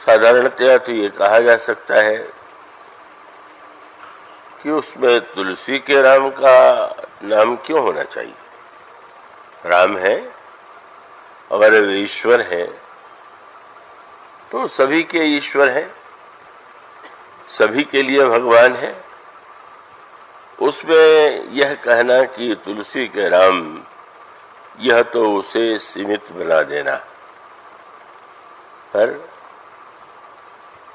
साधारणतया तो ये कहा जा सकता है कि उसमें तुलसी के राम का नाम क्यों होना चाहिए। राम है, अगर वे ईश्वर है तो सभी के ईश्वर है, सभी के लिए भगवान है। उसमें यह कहना कि तुलसी के राम, यह तो उसे सीमित बना देना। पर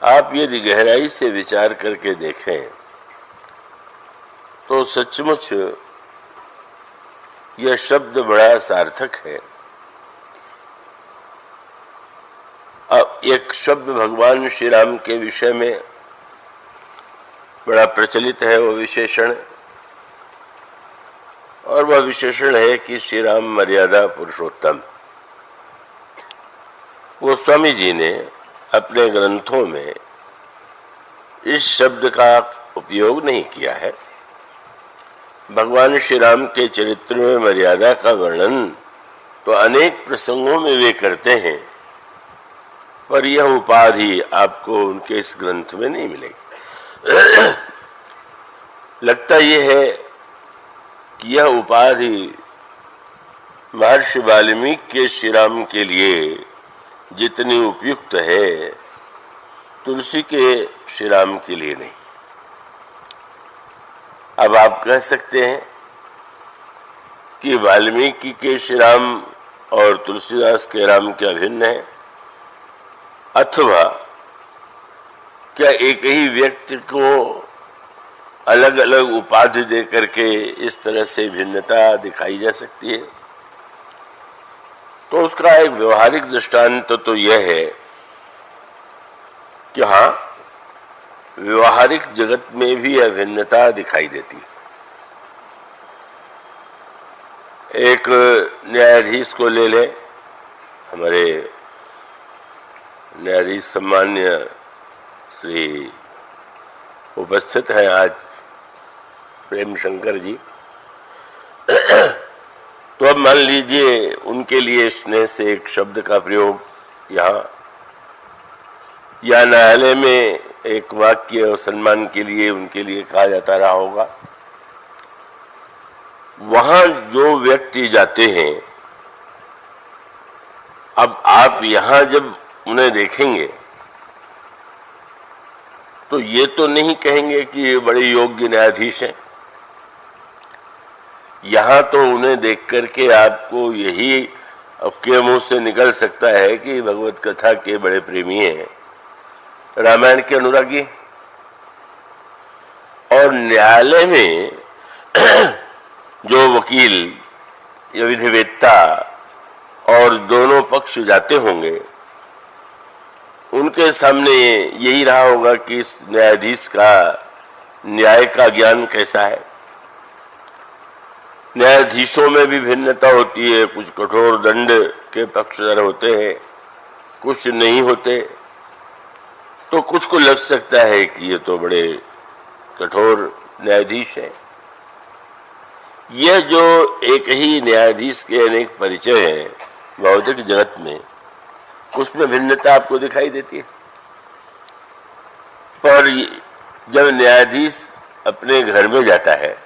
आप यदि गहराई से विचार करके देखें तो सचमुच यह शब्द बड़ा सार्थक है। अब एक शब्द भगवान श्री राम के विषय में बड़ा प्रचलित है, वो विशेषण, और वह विशेषण है कि श्री राम मर्यादा पुरुषोत्तम। गोस्वामी जी ने अपने ग्रंथों में इस शब्द का उपयोग नहीं किया है। भगवान श्री राम के चरित्र में मर्यादा का वर्णन तो अनेक प्रसंगों में वे करते हैं, पर यह उपाधि आपको उनके इस ग्रंथ में नहीं मिलेगी। लगता यह है कि यह उपाधि महर्षि वाल्मीकि के श्री राम के लिए जितनी उपयुक्त है, तुलसी के श्री राम के लिए नहीं। अब आप कह सकते हैं कि वाल्मीकि के श्री राम और तुलसीदास के राम क्या भिन्न है, अथवा क्या एक ही व्यक्ति को अलग अलग उपाधि दे करके इस तरह से भिन्नता दिखाई जा सकती है। तो उसका एक व्यवहारिक दृष्टांत तो यह है कि हाँ, व्यवहारिक जगत में भी यह भिन्नता दिखाई देती है। एक न्यायाधीश को ले ले, हमारे न्यायाधीश सम्मान्य श्री उपस्थित हैं आज प्रेम शंकर जी। तो अब मान लीजिए उनके लिए स्नेह से एक शब्द का प्रयोग यहाँ या न्यायालय में एक वाक्य और सम्मान के लिए उनके लिए कहा जाता रहा होगा। वहां जो व्यक्ति जाते हैं, अब आप यहां जब उन्हें देखेंगे तो ये तो नहीं कहेंगे कि ये बड़े योग्य न्यायाधीश हैं। यहां तो उन्हें देख करके आपको यही आपके मुंह से निकल सकता है कि भगवत कथा के बड़े प्रेमी हैं, रामायण के अनुरागी। और न्यायालय में जो वकील या विधिवेत्ता और दोनों पक्ष जाते होंगे, उनके सामने यही रहा होगा कि इस न्यायाधीश का न्याय का ज्ञान कैसा है। न्यायाधीशों में भी भिन्नता होती है, कुछ कठोर दंड के पक्षधर होते हैं, कुछ नहीं होते। तो कुछ को लग सकता है कि ये तो बड़े कठोर न्यायाधीश है। यह जो एक ही न्यायाधीश के अनेक परिचय हैं भौतिक जगत में, उसमें भिन्नता आपको दिखाई देती है। पर जब न्यायाधीश अपने घर में जाता है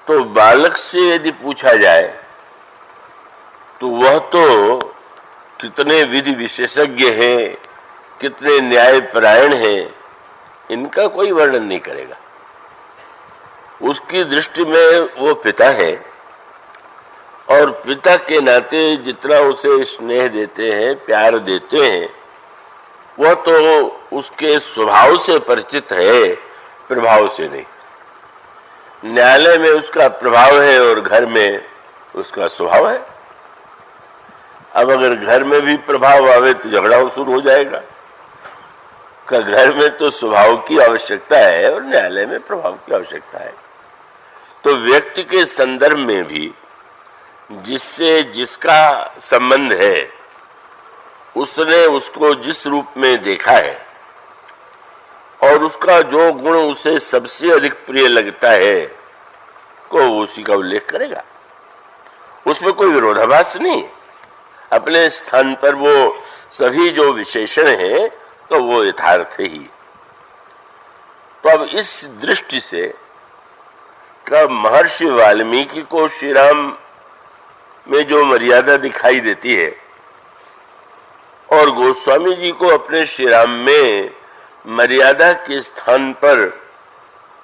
तो बालक से यदि पूछा जाए तो वह तो कितने विधि विशेषज्ञ हैं, कितने न्यायपरायण हैं, इनका कोई वर्णन नहीं करेगा। उसकी दृष्टि में वो पिता है और पिता के नाते जितना उसे स्नेह देते हैं, प्यार देते हैं, वह तो उसके स्वभाव से परिचित है, प्रभाव से नहीं। न्यायालय में उसका प्रभाव है और घर में उसका स्वभाव है। अब अगर घर में भी प्रभाव आवे तो झगड़ा शुरू हो जाएगा। का घर में तो स्वभाव की आवश्यकता है और न्यायालय में प्रभाव की आवश्यकता है। तो व्यक्ति के संदर्भ में भी जिससे जिसका संबंध है, उसने उसको जिस रूप में देखा है और उसका जो गुण उसे सबसे अधिक प्रिय लगता है, को उसी का उल्लेख करेगा। उसमें कोई विरोधाभास नहीं है। अपने स्थान पर वो सभी जो विशेषण हैं तो वो यथार्थ ही। तो अब इस दृष्टि से का महर्षि वाल्मीकि को श्री राम में जो मर्यादा दिखाई देती है और गोस्वामी जी को अपने श्री राम में मर्यादा के स्थान पर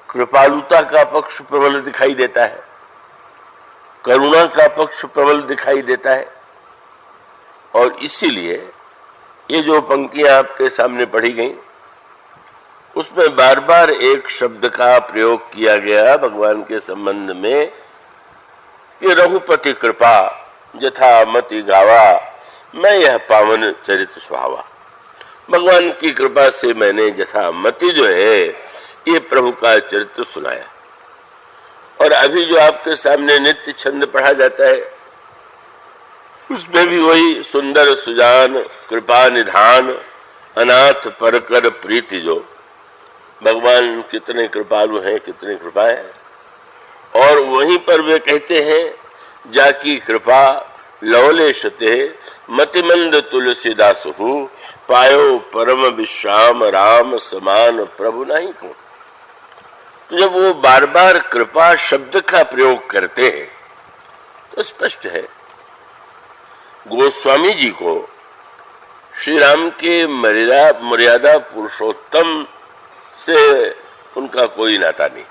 कृपालुता का पक्ष प्रबल दिखाई देता है, करुणा का पक्ष प्रबल दिखाई देता है। और इसीलिए ये जो पंक्तियां आपके सामने पढ़ी गई उसमें बार बार एक शब्द का प्रयोग किया गया भगवान के संबंध में कि रघुपति कृपा जथा मति गावा, मैं यह पावन चरित सुहावा। भगवान की कृपा से मैंने जथा मति जो है ये प्रभु का चरित्र सुनाया। और अभी जो आपके सामने नित्य छंद पढ़ा जाता है उसमें भी वही सुंदर सुजान कृपा निधान अनाथ परकर प्रीति, जो भगवान कितने कृपालु हैं, कितने कृपा है। और वहीं पर वे कहते हैं जाकी कृपा लवलेशते मतिमंद तुलसीदास हूँ, पायो परम विश्राम राम समान प्रभु नहीं को। तो जब वो बार बार कृपा शब्द का प्रयोग करते हैं तो स्पष्ट है गोस्वामी जी को श्री राम के मर्यादा पुरुषोत्तम से उनका कोई नाता नहीं।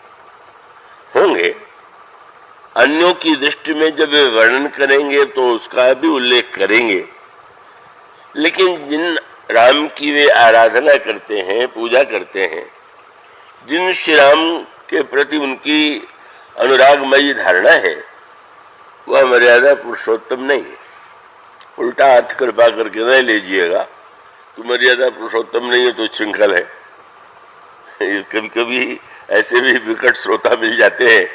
होंगे अन्यों की दृष्टि में जब वे वर्णन करेंगे तो उसका भी उल्लेख करेंगे, लेकिन जिन राम की वे आराधना करते हैं, पूजा करते हैं, जिन श्री राम के प्रति उनकी अनुरागमयी धारणा है, वह मर्यादा पुरुषोत्तम नहीं है। उल्टा अर्थ कृपा करके नहीं लीजिएगा तो मर्यादा पुरुषोत्तम नहीं है तो श्रृंखल है। कभी कभी ऐसे भी विकट श्रोता मिल जाते हैं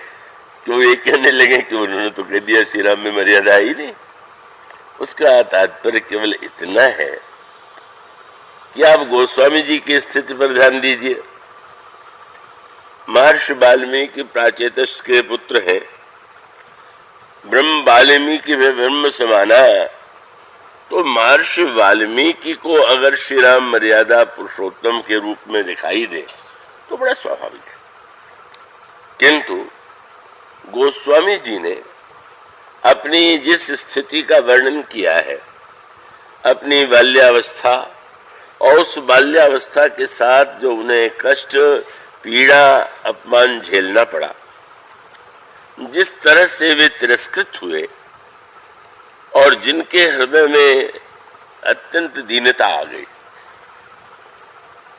कि वो ये कहने लगे कि उन्होंने तो कह दिया श्री राम में मर्यादा ही नहीं। उसका तात्पर्य केवल इतना है कि आप गोस्वामी जी की स्थिति पर ध्यान दीजिए। महर्षि वाल्मीकि प्राचेतस के पुत्र हैं, ब्रह्म वाल्मीकि में ब्रह्म समाना, तो महर्षि वाल्मीकि को अगर श्री राम मर्यादा पुरुषोत्तम के रूप में दिखाई दे तो बड़ा स्वाभाविक है। किंतु गोस्वामी जी ने अपनी जिस स्थिति का वर्णन किया है, अपनी बाल्यावस्था और उस बाल्यावस्था के साथ जो उन्हें कष्ट पीड़ा अपमान झेलना पड़ा, जिस तरह से वे तिरस्कृत हुए और जिनके हृदय में अत्यंत दीनता आ गई,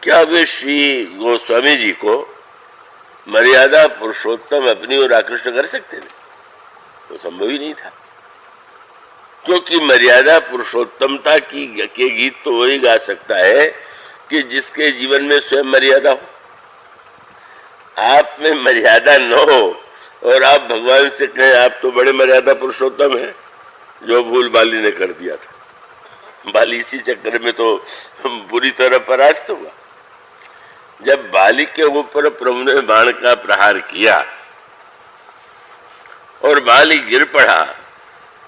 क्या वे श्री गोस्वामी जी को मर्यादा पुरुषोत्तम अपनी ओर आकृष्ट कर सकते थे? तो संभव ही नहीं था, क्योंकि मर्यादा पुरुषोत्तमता के गीत तो वही गा सकता है कि जिसके जीवन में स्वयं मर्यादा हो। आप में मर्यादा न हो और आप भगवान से कहें आप तो बड़े मर्यादा पुरुषोत्तम हैं, जो भूल बाली ने कर दिया था। बाली इसी चक्कर में तो बुरी तरह परास्त हुआ। जब बाली के ऊपर प्रभु ने बाण का प्रहार किया और बाली गिर पड़ा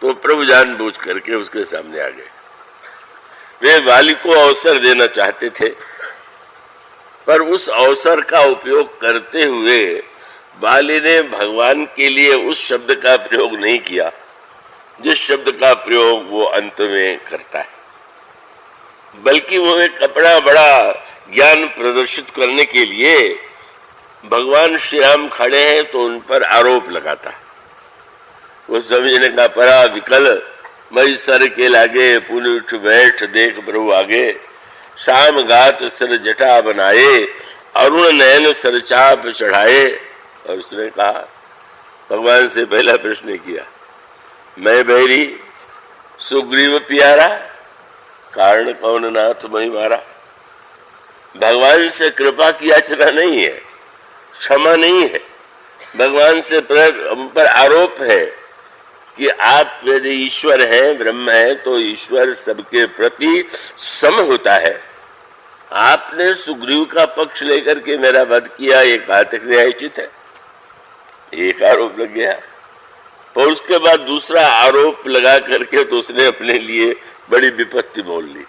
तो प्रभु जानबूझ करके उसके सामने आ गए। वे बाली को अवसर देना चाहते थे, पर उस अवसर का उपयोग करते हुए बाली ने भगवान के लिए उस शब्द का प्रयोग नहीं किया जिस शब्द का प्रयोग वो अंत में करता है, बल्कि वो एक अपना बड़ा ज्ञान प्रदर्शित करने के लिए भगवान श्री राम खड़े हैं तो उन पर आरोप लगाता है। वो समझने का परा विकल मई सर के लागे, पुन उठ बैठ देख प्रभु आगे, शाम गात सर जटा बनाए, अरुण नयन सर चाप चढ़ाए। और उसने कहा, भगवान से पहला प्रश्न किया, मैं बैरी सुग्रीव प्यारा, कारण कौन नाथ मही मारा। भगवान से कृपा की याचना नहीं है, क्षमा नहीं है। भगवान से पर आरोप है कि आप यदि ईश्वर हैं, ब्रह्म है, तो ईश्वर सबके प्रति सम होता है। आपने सुग्रीव का पक्ष लेकर के मेरा वध किया, ये घातक न्यायोचित है, एक आरोप लग गया। और उसके बाद दूसरा आरोप लगा करके तो उसने अपने लिए बड़ी विपत्ति मोल ली।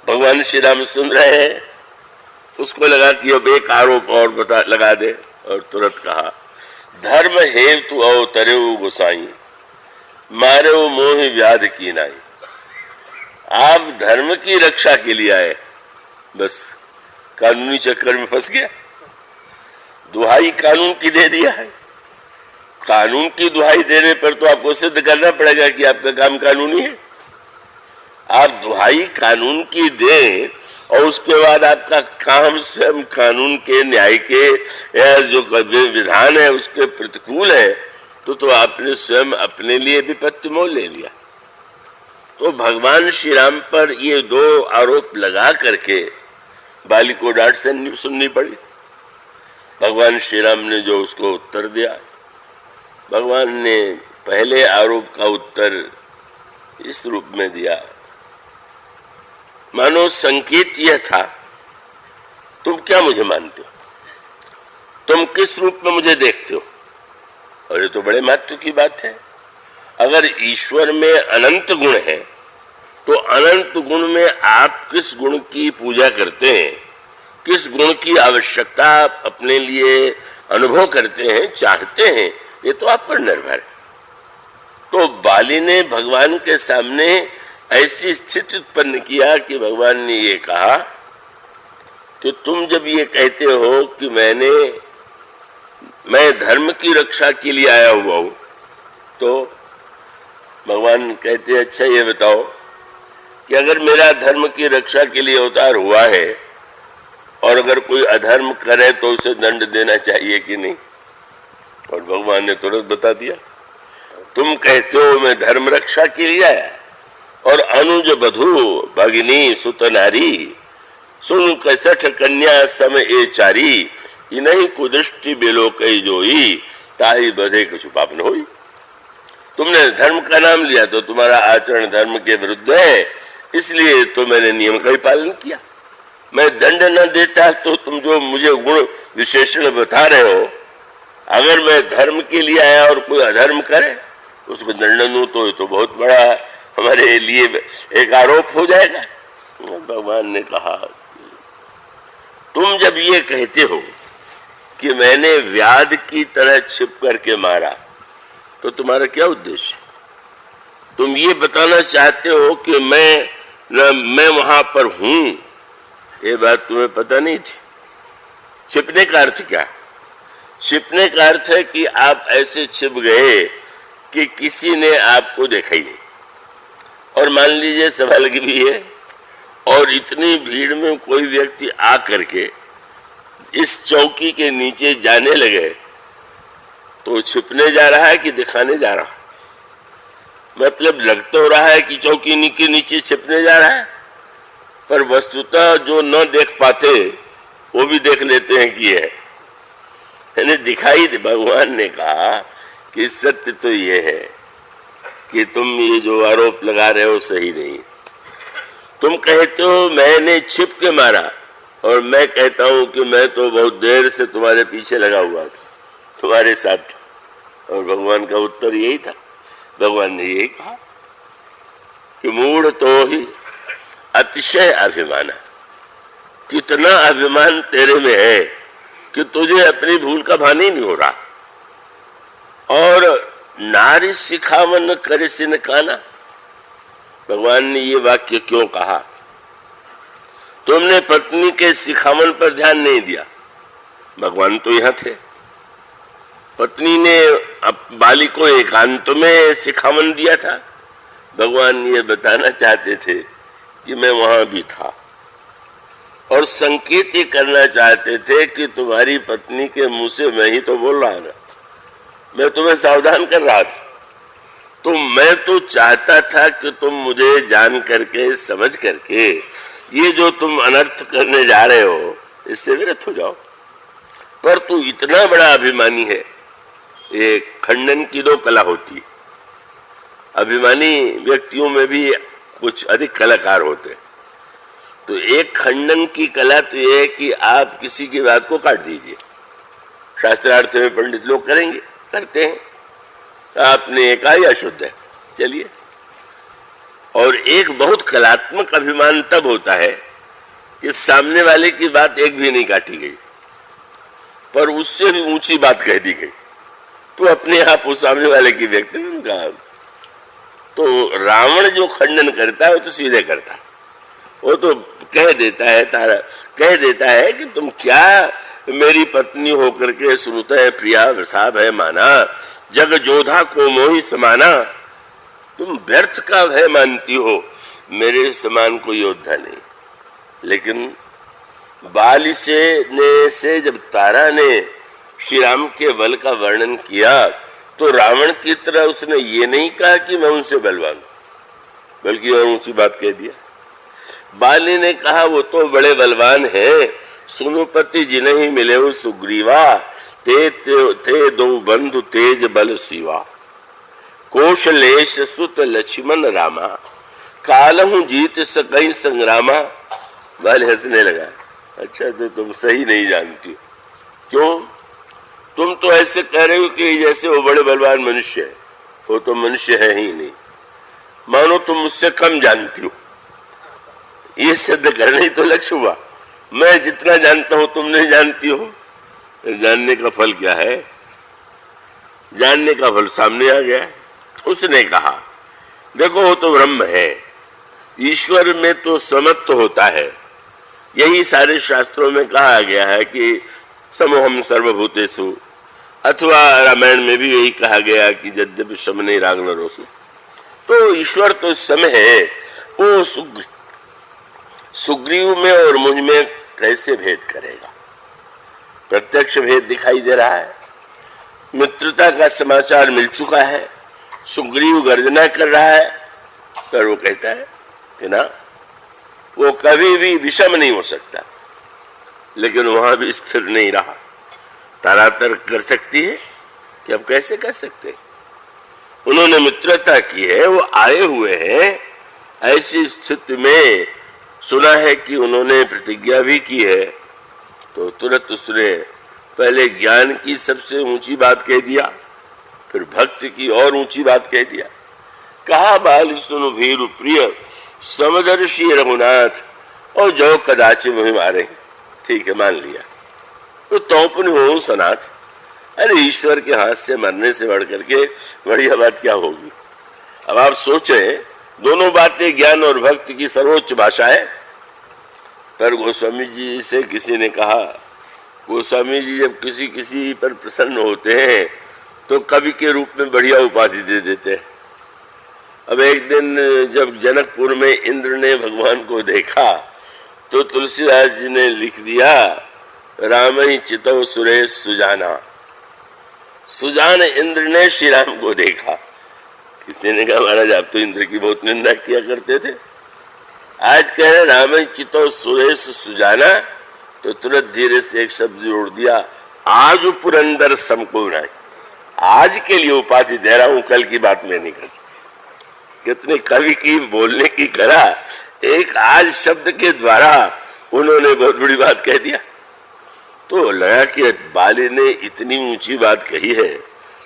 भगवान श्री राम सुन रहे हैं, उसको लगा कि अब एक आरोप और लगा दे, और तुरंत कहा, धर्म हेतु अवतरे गोसाई, मारे वो मोह व्याध की नाई। आप धर्म की रक्षा के लिए आए, बस कानूनी चक्कर में फंस गया। दुहाई कानून की दे दिया है। कानून की दुहाई देने पर तो आपको सिद्ध करना पड़ेगा कि आपका काम कानूनी है। आप दुहाई कानून की दें और उसके बाद आपका काम स्वयं कानून के, न्याय के जो विधान है उसके प्रतिकूल है, तो आपने स्वयं अपने लिए विपत्ति मोल ले लिया। तो भगवान श्री राम पर ये दो आरोप लगा करके बाली को डांट सुननी पड़ी। भगवान श्री राम ने जो उसको उत्तर दिया, भगवान ने पहले आरोप का उत्तर इस रूप में दिया, मानो संकेत यह था, तुम क्या मुझे मानते हो, तुम किस रूप में मुझे देखते हो। और ये तो बड़े महत्व की बात है। अगर ईश्वर में अनंत गुण है तो अनंत गुण में आप किस गुण की पूजा करते हैं, किस गुण की आवश्यकता आप अपने लिए अनुभव करते हैं, चाहते हैं, ये तो आप पर निर्भर है। तो बाली ने भगवान के सामने ऐसी स्थिति उत्पन्न किया कि भगवान ने ये कहा कि तुम जब ये कहते हो कि मैं धर्म की रक्षा के लिए आया हुआ हूं, तो भगवान कहते अच्छा ये बताओ कि अगर मेरा धर्म की रक्षा के लिए अवतार हुआ है और अगर कोई अधर्म करे तो उसे दंड देना चाहिए कि नहीं। और भगवान ने तुरंत बता दिया, तुम कहते हो मैं धर्म रक्षा के लिए आया, और अनुज बधु भगिनी सुत नारी, सुन कसठ कन्या सम ए चारी, इन्हीं कुदृष्टि बेलो कई जोई, ताही बधे कुछ पाप न होई। तुमने धर्म का नाम लिया तो तुम्हारा आचरण धर्म के विरुद्ध है, इसलिए तो मैंने नियम का ही पालन किया। मैं दंड न देता तो तुम जो मुझे गुण विशेषण बता रहे हो, अगर मैं धर्म के लिए आया और कोई अधर्म करे उसको दंड दूं तो ये तो बहुत बड़ा हमारे लिए एक आरोप हो जाएगा। भगवान ने कहा, तुम जब ये कहते हो कि मैंने व्याध की तरह छिप करके मारा, तो तुम्हारा क्या उद्देश्य? तुम ये बताना चाहते हो कि मैं वहां पर हूं, ये बात तुम्हें पता नहीं थी। छिपने का अर्थ क्या? छिपने का अर्थ है कि आप ऐसे छिप गए कि किसी ने आपको देखा ही नहीं। और मान लीजिए सभा लगी हुई है और इतनी भीड़ में कोई व्यक्ति आ करके इस चौकी के नीचे जाने लगे, तो छिपने जा रहा है कि दिखाने जा रहा है? मतलब लग तो रहा है कि चौकी के नीचे छिपने जा रहा है, पर वस्तुतः जो न देख पाते वो भी देख लेते हैं कि है, यानी दिखाई दे। भगवान ने कहा कि सत्य तो ये है कि तुम ये जो आरोप लगा रहे हो सही नहीं। तुम कहते हो मैंने छिप के मारा, और मैं कहता हूं कि मैं तो बहुत देर से तुम्हारे पीछे लगा हुआ था, तुम्हारे साथ था। और भगवान का उत्तर यही था। भगवान ने यही कहा कि मूढ़ तो ही अतिशय अभिमान, कितना अभिमान तेरे में है कि तुझे अपनी भूल का भान ही नहीं हो रहा। और नारी सिखावन करे सिन काना, भगवान ने ये वाक्य क्यों कहा? तुमने पत्नी के सिखावन पर ध्यान नहीं दिया। भगवान तो यहां थे, पत्नी ने बाली को एकांत में सिखावन दिया था। भगवान ये बताना चाहते थे कि मैं वहां भी था, और संकेत ये करना चाहते थे कि तुम्हारी पत्नी के मुंह से मैं ही तो बोल रहा था, मैं तुम्हें सावधान कर रहा था। तो मैं तो चाहता था कि तुम मुझे जान करके, समझ करके, ये जो तुम अनर्थ करने जा रहे हो इससे विरत हो जाओ। पर तू इतना बड़ा अभिमानी है। ये खंडन की दो कला होती है। अभिमानी व्यक्तियों में भी कुछ अधिक कलाकार होते हैं। तो एक खंडन की कला तो यह है कि आप किसी की बात को काट दीजिए। शास्त्रार्थ में पंडित लोग करेंगे, करते हैं, आपने ये कहा यह शुद्ध है, चलिए। और एक बहुत कलात्मक अभिमान तब होता है कि सामने वाले की बात एक भी नहीं काटी गई, पर उससे भी ऊंची बात कह दी गई, तो अपने आप उस सामने वाले की व्यक्ति में कहा। तो रावण जो खंडन करता है वो तो सीधे करता है, वो तो कह देता है कि तुम क्या मेरी पत्नी होकर के सुनत है प्रिया वृथा भय माना, जग जोधा को मोहि समाना। तुम व्यर्थ का भय मानती हो, मेरे समान कोई योद्धा नहीं। लेकिन बाल से जब तारा ने श्री राम के बल का वर्णन किया तो रावण की तरह उसने ये नहीं कहा कि मैं उनसे बलवान, बल्कि और ऊंची बात कह दिया। बाली ने कहा वो तो बड़े बलवान हैं, सुनुपति जिन्हें मिले वो सुग्रीवा, ते दो बंधु तेज बल शिवा, कौशलेश सुत लक्ष्मण रामा, कालहु जीत सकई संग्रामा। बाली हंसने लगा, अच्छा तो तुम सही नहीं जानती हो। क्यों? तुम तो ऐसे कह रहे हो कि जैसे वो बड़े बलवान मनुष्य है, वो तो मनुष्य है ही नहीं, मानो तुम मुझसे कम जानती हो। ये सिद्ध करने ही तो लक्ष्य हुआ। मैं जितना जानता हूं तुम नहीं जानती हो। जानने का फल क्या है? जानने का फल सामने आ गया। उसने कहा देखो वो तो ब्रह्म है, ईश्वर में तो समत्व होता है। यही सारे शास्त्रों में कहा गया है कि समोहम सर्वभूतेषु, अथवा रामायण में भी यही कहा गया कि यद्यपि शमने रागनरोसु। तो ईश्वर तो सम है, वो सुग्रीव में और मुझ में कैसे भेद करेगा? प्रत्यक्ष भेद दिखाई दे रहा है। मित्रता का समाचार मिल चुका है, सुग्रीव गर्जना कर रहा है, पर वो कहता है कि ना वो कभी भी विषम नहीं हो सकता। लेकिन वहां भी स्थिर नहीं रहा, तारातर कर सकती है कि अब कैसे कर सकते? उन्होंने मित्रता की है, वो आए हुए हैं। ऐसी स्थिति में सुना है कि उन्होंने प्रतिज्ञा भी की है, तो तुरंत उसने पहले ज्ञान की सबसे ऊंची बात कह दिया, फिर भक्ति की और ऊंची बात कह दिया। कहा बाल सुनो भीरु प्रिय समदर्शी रघुनाथ, और जो कदाचि मुहि मारे। ठीक है, मान लिया। तो तोपन हो सनाथ। अरे ईश्वर के हाथ से मरने से बढ़ करके बढ़िया बात क्या होगी? अब आप सोचें, दोनों बातें ज्ञान और भक्ति की सर्वोच्च भाषा है। पर गोस्वामी जी से किसी ने कहा, गोस्वामी जी जब किसी पर प्रसन्न होते हैं तो कवि के रूप में बढ़िया उपाधि दे देते हैं। अब एक दिन जब जनकपुर में इंद्र ने भगवान को देखा तो तुलसीदास जी ने लिख दिया, राम ही चितव सुरेश सुजाना। सुजान इंद्र ने श्री राम को देखा। किसी ने कहा महाराज आप तो इंद्र की बहुत निंदा किया करते थे, आज कह रहे राम ही चितव सुरेश सुजाना, तो तुरंत धीरे से एक शब्द जोड़ दिया, आज पुरंदर समको नहीं। आज के लिए उपाधि दे रहा हूं, कल की बात में नहीं करती। कितने कवि की बोलने की कला, एक आज शब्द के द्वारा उन्होंने बहुत बड़ी बात कह दिया। तो लगा कि बाली ने इतनी ऊंची बात कही है,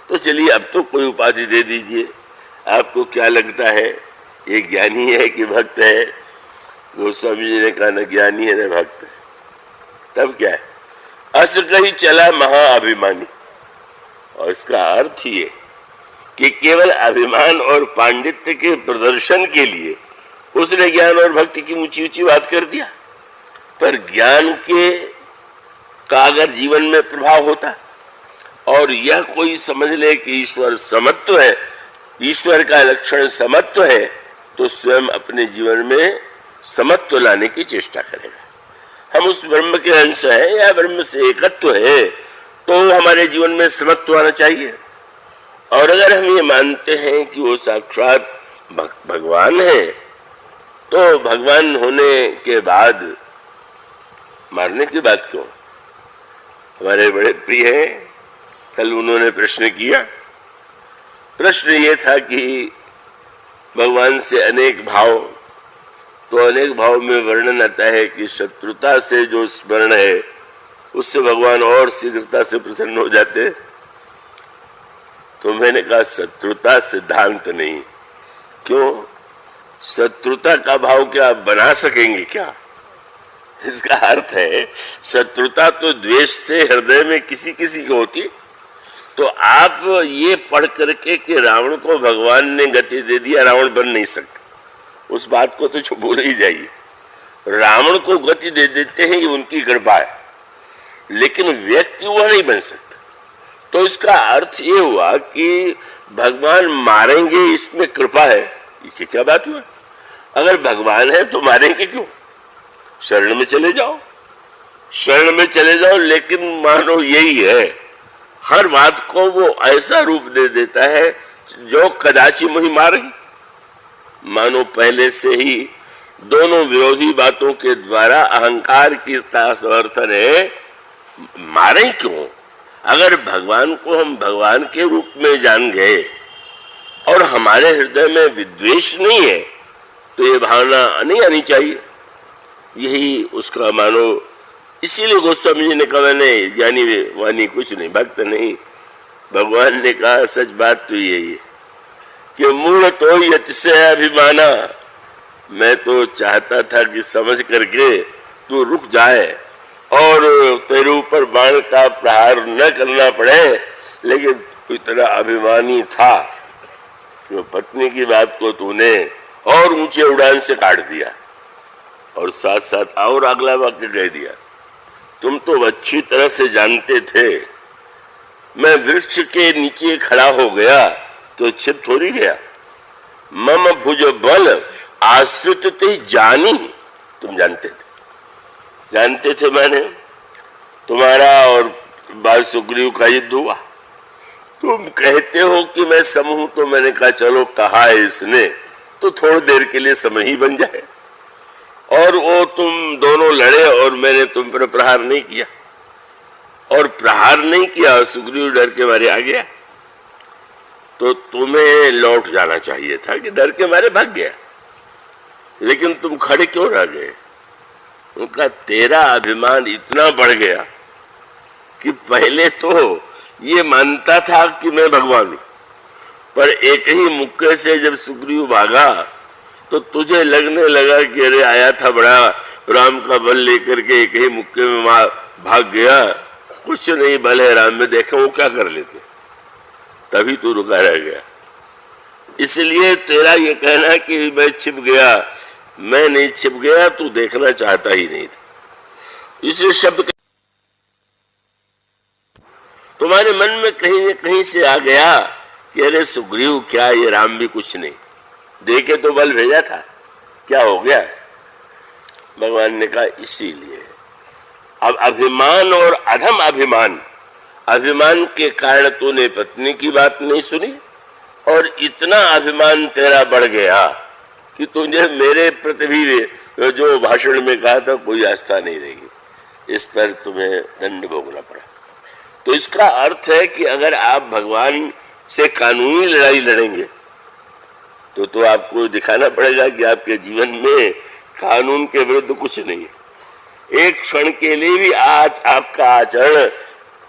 तो चलिए अब तो कोई उपाधि दे दीजिए। आपको क्या लगता है ये ज्ञानी है कि भक्त है? गोस्वामी जी ने कहा न ज्ञानी है न भक्त है। तब क्या है? अस कही चला महाअभिमानी। और इसका अर्थ ये कि केवल अभिमान और पांडित्य के प्रदर्शन के लिए उसने ज्ञान और भक्ति की ऊंची ऊंची बात कर दिया। पर ज्ञान के का अगर जीवन में प्रभाव होता और यह कोई समझ ले कि ईश्वर समत्व है, ईश्वर का लक्षण समत्व है, तो स्वयं अपने जीवन में समत्व लाने की चेष्टा करेगा। हम उस ब्रह्म के अंश हैं या ब्रह्म से एकत्व है, तो हमारे जीवन में समत्व आना चाहिए। और अगर हम ये मानते हैं कि वो साक्षात भगवान है, तो भगवान होने के बाद मारने की बात क्यों? हमारे बड़े प्रिय हैं, कल उन्होंने प्रश्न किया। प्रश्न ये था कि भगवान से अनेक भाव, तो अनेक भाव में वर्णन आता है कि शत्रुता से जो स्मरण है उससे भगवान और शीघ्रता से प्रसन्न हो जाते। तो मैंने कहा शत्रुता सिद्धांत नहीं। क्यों? शत्रुता का भाव क्या आप बना सकेंगे क्या? इसका अर्थ है शत्रुता तो द्वेष से हृदय में किसी किसी को होती। तो आप ये पढ़ करके कि रावण को भगवान ने गति दे दिया, रावण बन नहीं सकता, उस बात को तो भूल ही जाइए। रावण को गति दे देते हैं, ये उनकी कृपा है, लेकिन व्यक्ति वह नहीं बन सकता। तो इसका अर्थ ये हुआ कि भगवान मारेंगे, इसमें कृपा है। ये क्या बात हुआ? अगर भगवान है तो मारेंगे क्यों? शरण में चले जाओ, शरण में चले जाओ। लेकिन मानो यही है, हर बात को वो ऐसा रूप दे देता है जो कदाचि मुझे मारेगी। मानो पहले से ही दोनों विरोधी बातों के द्वारा अहंकार की समर्थन है, मारे क्यों? अगर भगवान को हम भगवान के रूप में जान गए और हमारे हृदय में विद्वेष नहीं है, तो ये भावना नहीं आनी चाहिए। यही उसका मानो, इसीलिए गोस्वामी जी ने कहा, मैंने ज्ञानी वानी कुछ नहीं, भक्त नहीं। भगवान ने कहा सच बात तो यही है कि मूल तो यतिशय अभिमाना। मैं तो चाहता था कि समझ करके तू रुक जाए और तेरे ऊपर बाण का प्रहार न करना पड़े, लेकिन तू इतना अभिमानी था कि पत्नी की बात को तूने और ऊंचे उड़ान से काट दिया। और साथ साथ और अगला वाक्य कह दिया, तुम तो अच्छी तरह से जानते थे मैं वृक्ष के नीचे खड़ा हो गया तो छिप थोड़ी गया। मम भुज बल आश्रित ते जानी। तुम जानते थे मैंने तुम्हारा और बाल सुग्रीव का युद्ध हुआ। तुम कहते हो कि मैं सम हूं, तो मैंने कहा चलो कहा है इसने तो थोड़ी देर के लिए समय ही बन जाए। और वो तुम दोनों लड़े और मैंने तुम पर प्रहार नहीं किया, और प्रहार नहीं किया, सुग्रीव डर के मारे आ गया। तो तुम्हें लौट जाना चाहिए था कि डर के मारे भाग गया, लेकिन तुम खड़े क्यों रह गए? उनका तेरा अभिमान इतना बढ़ गया कि पहले तो ये मानता था कि मैं भगवान हूं, पर एक ही मुक्के से जब सुग्रीव भागा तो तुझे लगने लगा कि अरे आया था बड़ा राम का बल लेकर के, एक ही मुक्के में भाग गया, कुछ नहीं बल है राम में, देखो वो क्या कर लेते। तभी तू रुका रह गया। इसलिए तेरा ये कहना कि मैं छिप गया, मैं नहीं छिप गया, तू देखना चाहता ही नहीं था। इसलिए शब्द तुम्हारे मन में कहीं न कहीं से आ गया कि अरे सुग्रीव क्या, ये राम भी कुछ नहीं, देखे तो बल भेजा था, क्या हो गया? भगवान ने कहा इसीलिए अब अभिमान और अधम अभिमान, अभिमान के कारण तूने पत्नी की बात नहीं सुनी, और इतना अभिमान तेरा बढ़ गया कि तुझे मेरे प्रति भी जो भाषण में कहा था कोई आस्था नहीं रहेगी। इस पर तुम्हें दंड भोगना पड़ा। तो इसका अर्थ है कि अगर आप भगवान से कानूनी लड़ाई लड़ेंगे तो आपको दिखाना पड़ेगा कि आपके जीवन में कानून के विरुद्ध कुछ नहीं है। एक क्षण के लिए भी आज आपका आचरण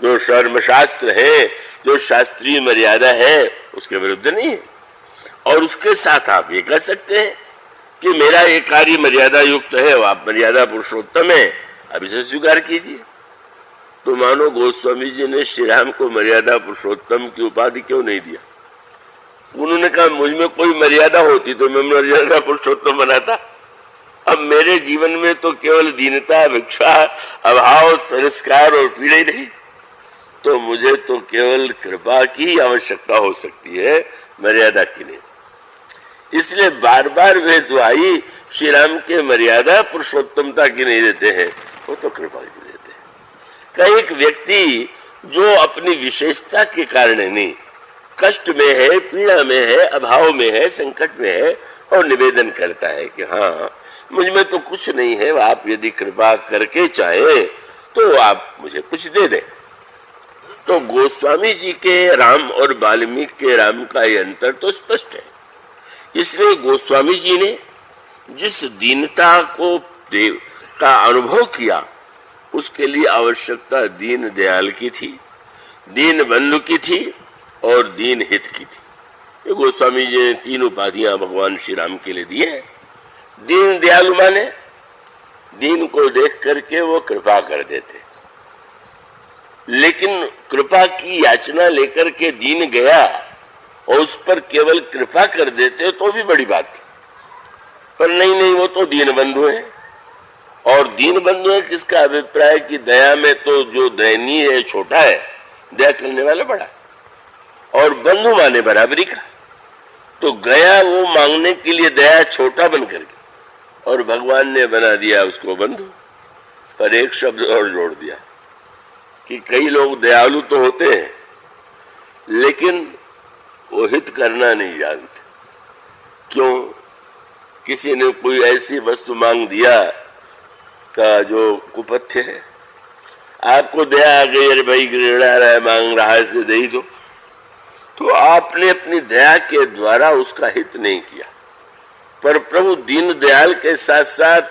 जो धर्मशास्त्र है, जो शास्त्रीय मर्यादा है, उसके विरुद्ध नहीं है। और उसके साथ आप ये कह सकते हैं कि मेरा ये कार्य मर्यादा युक्त है, आप मर्यादा पुरुषोत्तम है, अब इसे स्वीकार कीजिए। तो मानो गोस्वामी जी ने श्री राम को मर्यादा पुरुषोत्तम की उपाधि क्यों नहीं दिया? उन्होंने कहा मुझ में कोई मर्यादा होती तो मैं मर्यादा पुरुषोत्तम बनाता। अब मेरे जीवन में तो केवल दीनता, भिक्षा, अभाव, तिरस्कार और पीड़ा ही नहीं, तो मुझे तो केवल कृपा की आवश्यकता हो सकती है, मर्यादा की नहीं। इसलिए बार बार वे दुआई श्री राम के मर्यादा पुरुषोत्तमता की नहीं देते हैं, वो तो कृपा की देते हैं। कई एक व्यक्ति जो अपनी विशेषता के कारण नहीं, कष्ट में है, पीड़ा में है, अभाव में है, संकट में है, और निवेदन करता है कि हाँ मुझ में तो कुछ नहीं है, आप यदि कृपा करके चाहे तो आप मुझे कुछ दे दें। तो गोस्वामी जी के राम और वाल्मीकि के राम का ये अंतर तो स्पष्ट है। इसलिए गोस्वामी जी ने जिस दीनता को देव का अनुभव किया, उसके लिए आवश्यकता दीन दयाल की थी, दीन बंधु की थी, और दीन हित की थी। ये गोस्वामी जी ने 3 उपाधियां भगवान श्री राम के लिए दी है। दीन दयालु माने दीन को देख करके वो कृपा कर देते, लेकिन कृपा की याचना लेकर के दीन गया और उस पर केवल कृपा कर देते तो भी बड़ी बात थी। पर नहीं, वो तो दीन बंधु है। और दीन बंधु है किसका अभिप्राय कि दया में तो जो दयनीय है छोटा है, दया करने वाला बड़ा, और बंधु माने बराबरी का। तो गया वो मांगने के लिए दया छोटा बन करके, और भगवान ने बना दिया उसको बंधु। पर एक शब्द और जोड़ दिया कि कई लोग दयालु तो होते हैं लेकिन वो हित करना नहीं जानते। क्यों? किसी ने कोई ऐसी वस्तु मांग दिया का जो कुपथ्य है, आपको दया आ गई, अरे भाई गिड़ा रहा है, मांग रहा है, इसे दे ही दो। तो आपने अपनी दया के द्वारा उसका हित नहीं किया। पर प्रभु दीन दयाल के साथ साथ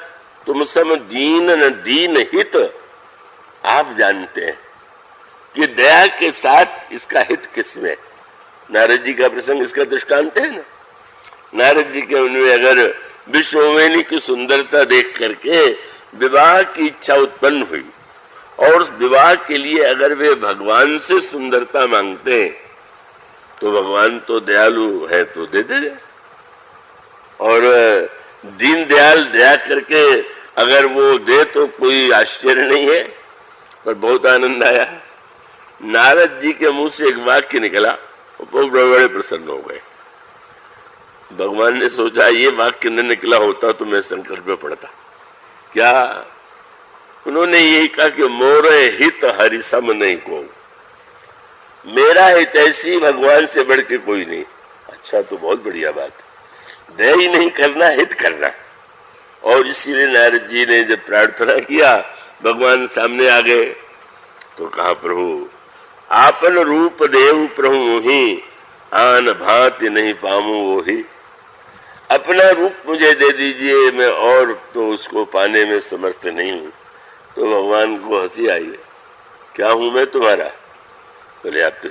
तुम सम दीन न दीन हित, आप जानते हैं कि दया के साथ इसका हित किसमें। नारद जी का प्रसंग इसका दृष्टांत है ना। नारद जी के उनमें अगर विश्ववेणी की सुंदरता देख करके विवाह की इच्छा उत्पन्न हुई और उस विवाह के लिए अगर वे भगवान से सुंदरता मांगते हैं तो भगवान तो दयालु है तो दे दे। और दीन दयाल दया करके अगर वो दे तो कोई आश्चर्य नहीं है। पर बहुत आनंद आया, नारद जी के मुंह से एक वाक्य निकला, वो बड़े प्रसन्न हो गए। भगवान ने सोचा ये वाक्य न निकला होता तो मैं संकट में पड़ता। क्या? उन्होंने यही कहा कि मोरे हित हरि सम नहीं को, मेरा हित ऐसी भगवान से बढ़ के कोई नहीं। अच्छा, तो बहुत बढ़िया बात, दया ही नहीं करना, हित करना। और इसीलिए नारद जी ने जब प्रार्थना किया, भगवान सामने आ गए तो कहा, प्रभु आपन रूप देव प्रभु मोहि, आन भांति नहीं पामू वो ही। अपना रूप मुझे दे दीजिए, मैं और तो उसको पाने में समर्थ नहीं हूं। तो भगवान को हंसी आई, क्या हूं मैं तुम्हारा? बोले आप तो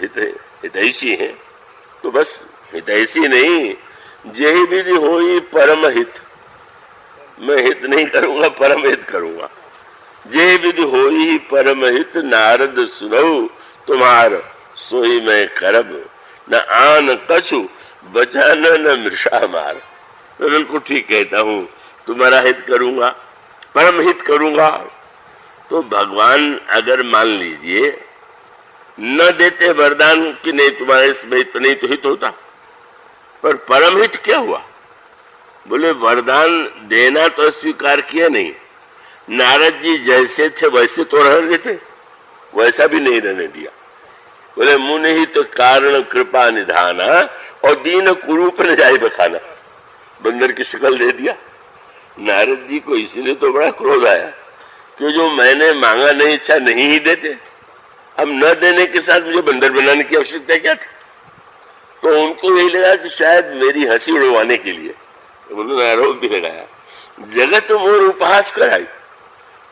हितैषी हैं। तो बस हितैषी नहीं, जेहि विधि होई परम हित, मैं हित नहीं करूंगा, परम हित करूंगा। जे विधि होई परम हित, नारद सुनऊ तुम्हार सोई मैं करब, न आन कछु बचान न मृषा मार। मैं बिल्कुल ठीक कहता हूं, तुम्हारा हित करूंगा, परम हित करूंगा। तो भगवान अगर मान लीजिए न देते वरदान कि नहीं तुम्हारा इसमें हित नहीं तो हित होता, पर परम हित क्या हुआ? बोले वरदान देना तो स्वीकार किया नहीं, नारद जी जैसे थे वैसे तो रहने देते, वैसा भी नहीं रहने दिया। बोले मुनि ही तो कारण कृपा निधाना, और दीन कुरूप न जाए बखाना, बंदर की शक्ल दे दिया। नारद जी को इसीलिए तो बड़ा क्रोध आया कि जो मैंने मांगा नहीं, इच्छा नहीं ही देते, अब न देने के साथ मुझे बंदर बनाने की आवश्यकता क्या थी? तो उनको यही लगा कि शायद मेरी हंसी उड़वाने के लिए उन्होंने आरोप भी लगाया, जगत मोर उपहास कराई,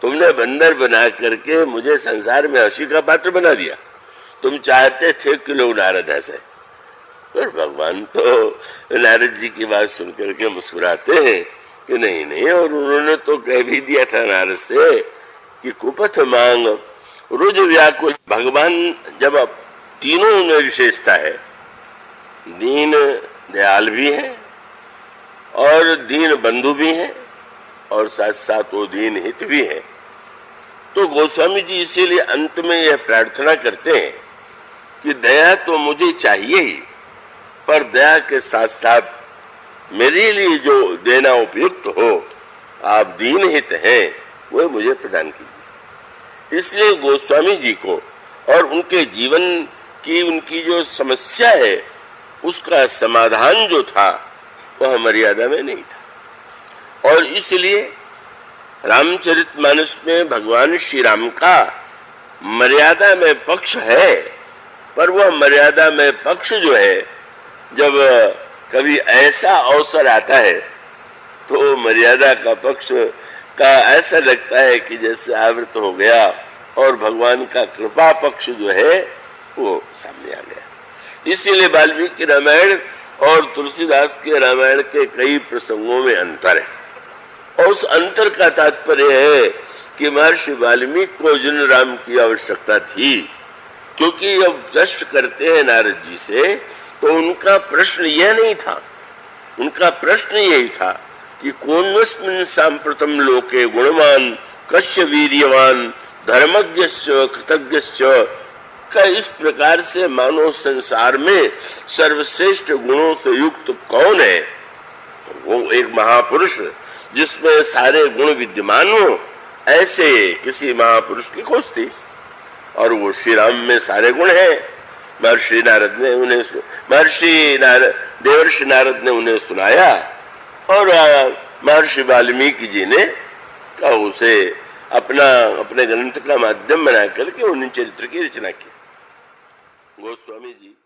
तुमने बंदर बना करके मुझे संसार में हंसी का पात्र बना दिया। तुम चाहते थे कि लोग नारद हंसे, पर भगवान तो नारद जी की बात सुनकर के मुस्कुराते हैं कि नहीं नहीं। और उन्होंने तो कह भी दिया था नारद से कि कुपथ मांग रुज व्याकुल। भगवान जब तीनों में विशेषता है, दीन दयाल भी है और दीन बंधु भी है और साथ साथ वो दीन हित भी है। तो गोस्वामी जी इसीलिए अंत में यह प्रार्थना करते हैं कि दया तो मुझे चाहिए ही, पर दया के साथ साथ मेरे लिए जो देना उपयुक्त हो, आप दीन हित हैं, वह मुझे प्रदान कीजिए। इसलिए गोस्वामी जी को और उनके जीवन की उनकी जो समस्या है उसका समाधान जो था वह मर्यादा में नहीं था। और इसलिए रामचरितमानस में भगवान श्री राम का मर्यादा में पक्ष है, पर वह मर्यादा में पक्ष जो है जब कभी ऐसा अवसर आता है तो मर्यादा का पक्ष का ऐसा लगता है कि जैसे आवृत हो गया और भगवान का कृपा पक्ष जो है वो सामने आ गया। इसीलिए वाल्मीकि रामायण और तुलसीदास के रामायण के कई प्रसंगों में अंतर है, और उस अंतर का तात्पर्य है कि महर्षि वाल्मीकि को अर्जुन राम की आवश्यकता थी, क्योंकि जब प्रश्न करते हैं नारद जी से तो उनका प्रश्न यह नहीं था, उनका प्रश्न यही था कि कौनस्मिन् सांप्रतम लोके गुणवान कस्य वीर्यवान धर्मज्ञश्च कृतज्ञश्च का इस प्रकार से मानव संसार में सर्वश्रेष्ठ गुणों से युक्त कौन है। वो एक महापुरुष जिसमें सारे गुण विद्यमान हो, ऐसे किसी महापुरुष की खोज थी, और वो श्री राम में सारे गुण हैं। महर्षि नारद ने उन्हें देवर्षि नारद ने उन्हें सुनाया, और महर्षि वाल्मीकि जी ने उसे अपने ग्रंथ का माध्यम बना करके उन्हीं चरित्र की रचना की। गोस्वामी जी